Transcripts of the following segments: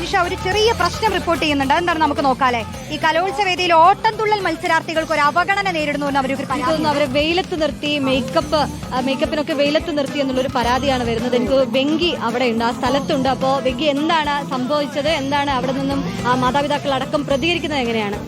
സുനിഷ ഒരു ചെറിയ പ്രശ്നം റിപ്പോർട്ട് ചെയ്യുന്നുണ്ട്. അതെന്താണ് നമുക്ക് നോക്കാല്ലേ? ഈ കലോത്സവ വേദിയിൽ ഓട്ടം തുള്ളൽ മത്സരാർത്ഥികൾക്ക് ഒരു അവഗണന നേരിടുന്നു എന്ന് അവരെ വെയിലത്ത് നിർത്തി മേക്കപ്പിനൊക്കെ വെയിലത്ത് നിർത്തി എന്നുള്ളൊരു പരാതിയാണ് വരുന്നത്. എനിക്ക് വെങ്കി അവിടെ ഉണ്ട്, ആ സ്ഥലത്തുണ്ട്. അപ്പോൾ വെങ്കി എന്താണ് സംഭവിച്ചത്, എന്താണ് അവിടെ നിന്നും മാതാപിതാക്കൾ അടക്കം പ്രതികരിക്കുന്നത് എങ്ങനെയാണ്?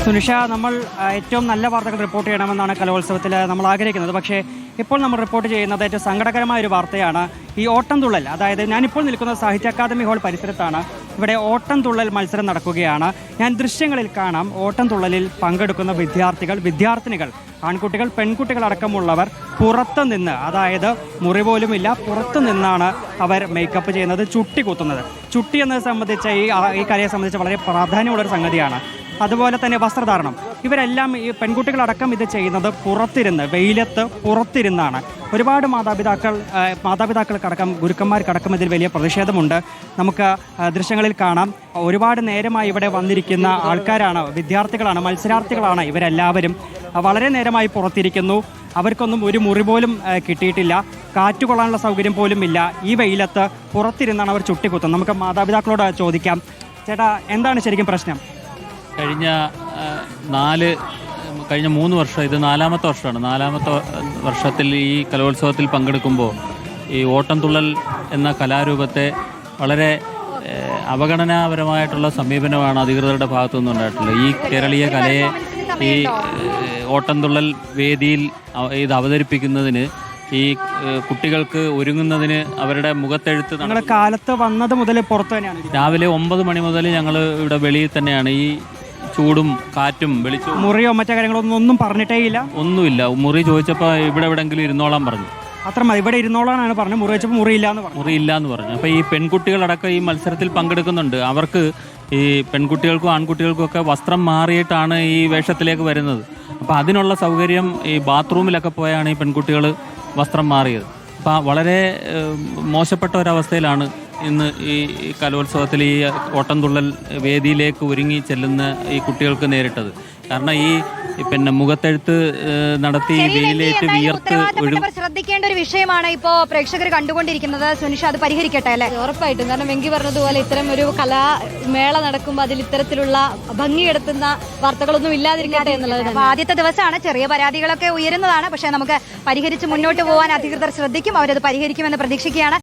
സുനിഷ, നമ്മൾ ഏറ്റവും നല്ല വാർത്തകൾ റിപ്പോർട്ട് ചെയ്യണമെന്നാണ് കലോത്സവത്തിൽ നമ്മൾ ആഗ്രഹിക്കുന്നത്. പക്ഷേ ഇപ്പോൾ നമ്മൾ റിപ്പോർട്ട് ചെയ്യുന്നത് ഏറ്റവും സങ്കടകരമായ ഒരു വാർത്തയാണ്. ഈ ഓട്ടം തുള്ളൽ, അതായത് ഞാനിപ്പോൾ നിൽക്കുന്ന സാഹിത്യ അക്കാദമി ഹാൾ പരിസരത്താണ്. ഇവിടെ ഓട്ടം തുള്ളൽ മത്സരം നടക്കുകയാണ്. ഞാൻ ദൃശ്യങ്ങളിൽ കാണാം ഓട്ടം തുള്ളലിൽ പങ്കെടുക്കുന്ന വിദ്യാർത്ഥിനികൾ, ആൺകുട്ടികൾ, പെൺകുട്ടികൾ അടക്കമുള്ളവർ പുറത്തു നിന്ന്, അതായത് മുറി പോലുമില്ല, പുറത്തു നിന്നാണ് അവർ മേക്കപ്പ് ചെയ്യുന്നത്, ചുട്ടി കുത്തുന്നത്. ചുട്ടി എന്നത് സംബന്ധിച്ച ഈ കലയെ സംബന്ധിച്ച് വളരെ പ്രാധാന്യമുള്ളൊരു സംഗതിയാണ്. അതുപോലെ തന്നെ വസ്ത്രധാരണം, ഇവരെല്ലാം ഈ പെൺകുട്ടികളടക്കം ഇത് ചെയ്യുന്നത് പുറത്തിരുന്ന്, വെയിലത്ത് പുറത്തിരുന്നാണ്. ഒരുപാട് മാതാപിതാക്കൾക്കടക്കം ഗുരുക്കന്മാർക്കടക്കം ഇതിൽ വലിയ പ്രതിഷേധമുണ്ട്. നമുക്ക് ദൃശ്യങ്ങളിൽ കാണാം. ഒരുപാട് നേരമായി ഇവിടെ വന്നിരിക്കുന്ന ആൾക്കാരാണ്, വിദ്യാർത്ഥികളാണ്, മത്സരാർത്ഥികളാണ് ഇവരെല്ലാവരും. വളരെ നേരമായി പുറത്തിരിക്കുന്നു. അവർക്കൊന്നും ഒരു മുറി പോലും കിട്ടിയിട്ടില്ല, കാറ്റുകൊള്ളാനുള്ള സൗകര്യം പോലും ഇല്ല. ഈ വെയിലത്ത് പുറത്തിരുന്നാണ് അവർ ചുട്ടിക്കുത്തുന്നത്. നമുക്ക് മാതാപിതാക്കളോട് ചോദിക്കാം. ചേട്ടാ, എന്താണ് ശരിക്കും പ്രശ്നം? കഴിഞ്ഞ 3 വർഷം, ഇത് 4ാമത്തെ വർഷമാണ്. 4ാമത്തെ വർഷത്തിൽ ഈ കലോത്സവത്തിൽ പങ്കെടുക്കുമ്പോൾ ഈ ഓട്ടം തുള്ളൽ എന്ന കലാരൂപത്തെ വളരെ അവഗണനാപരമായിട്ടുള്ള സമീപനമാണ് അധികൃതരുടെ ഭാഗത്തു നിന്നുണ്ടായിട്ടുള്ളത്. ഈ കേരളീയ കലയെ ഈ ഓട്ടം തുള്ളൽ വേദിയിൽ ഇത് അവതരിപ്പിക്കുന്നതിന്, ഈ കുട്ടികൾക്ക് ഒരുങ്ങുന്നതിന് അവരുടെ മുഖത്തെഴുത്ത് കാലത്ത് വന്നത് മുതൽ പുറത്ത് തന്നെയാണ്. രാവിലെ 9 മണി മുതൽ ഞങ്ങൾ ഇവിടെ വെളിയിൽ തന്നെയാണ്. ഈ ചൂടും കാറ്റും വെളിച്ചവും, മുറിയോ മറ്റു കാര്യങ്ങളൊന്നും പറഞ്ഞിട്ടേ ഇല്ല, ഒന്നുമില്ല. മുറി ചോദിച്ചപ്പോൾ ഇവിടെ എവിടെയെങ്കിലും ഇരുന്നോളാൻ പറഞ്ഞു. അത്ര മതി, ഇവിടെ ഇരുന്നോളാനാണ് പറഞ്ഞു. മുറി വെച്ചപ്പോൾ മുറിയില്ല എന്ന് പറഞ്ഞു. അപ്പോൾ ഈ പെൺകുട്ടികളടക്കം ഈ മത്സരത്തിൽ പങ്കെടുക്കുന്നുണ്ട്. അവർക്ക്, ഈ പെൺകുട്ടികൾക്കും ആൺകുട്ടികൾക്കും ഒക്കെ വസ്ത്രം മാറിയിട്ടാണ് ഈ വേഷത്തിലേക്ക് വരുന്നത്. അപ്പോൾ അതിനുള്ള സൗകര്യം ഈ ബാത്റൂമിലൊക്കെ പോയാണ് ഈ പെൺകുട്ടികൾ വസ്ത്രം മാറിയത്. അപ്പോൾ വളരെ മോശപ്പെട്ട ഒരവസ്ഥയിലാണ് ഇന്ന് ഈ കലോത്സവത്തിൽ ഈ ഓട്ടംതുള്ളൽ വേദിയിലേക്ക് ഒരുങ്ങി ചെല്ലുന്ന ഈ കുട്ടികൾക്ക് നേരിട്ടത്. കാരണം ഈ മുഖത്തെഴുത്ത് നടത്തി വെയിലേറ്റ് വിയർത്ത് ശ്രദ്ധിക്കേണ്ട ഒരു വിഷയമാണ് ഇപ്പോ പ്രേക്ഷകർ കണ്ടുകൊണ്ടിരിക്കുന്നത്. സുനിഷ, അത് പരിഹരിക്കട്ടെ അല്ലേ? ഉറപ്പായിട്ടും. കാരണം വെങ്കി പറഞ്ഞതുപോലെ ഇത്തരം ഒരു കലാമേള നടക്കുമ്പോൾ അതിൽ ഇത്തരത്തിലുള്ള ഭംഗിയെടുത്തുന്ന വാർത്തകളൊന്നും ഇല്ലാതിരിക്കട്ടെ എന്നുള്ളത്. ആദ്യത്തെ ദിവസമാണ്, ചെറിയ പരാതികളൊക്കെ ഉയരുന്നതാണ്. പക്ഷേ നമുക്ക് പരിഹരിച്ച് മുന്നോട്ട് പോകാൻ അധികൃതർ ശ്രദ്ധിക്കും, അവരത് പരിഹരിക്കുമെന്ന് പ്രതീക്ഷിക്കുകയാണ്.